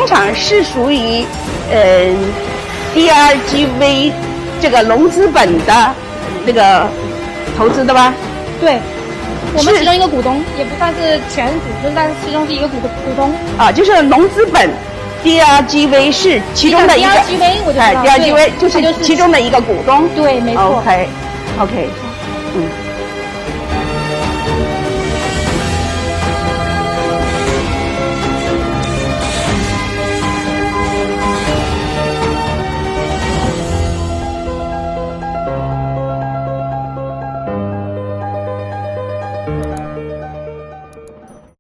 厂是属于DRGV 这个龙资本的那个投资的吧？对，我们其中一个股东，也不算是全股，就但是其中是一个股东。啊，就是龙资本 DRGV 是其中的一个 DRGV 我就知道，DRGV 就是其中的一个股东。对，没错。OK，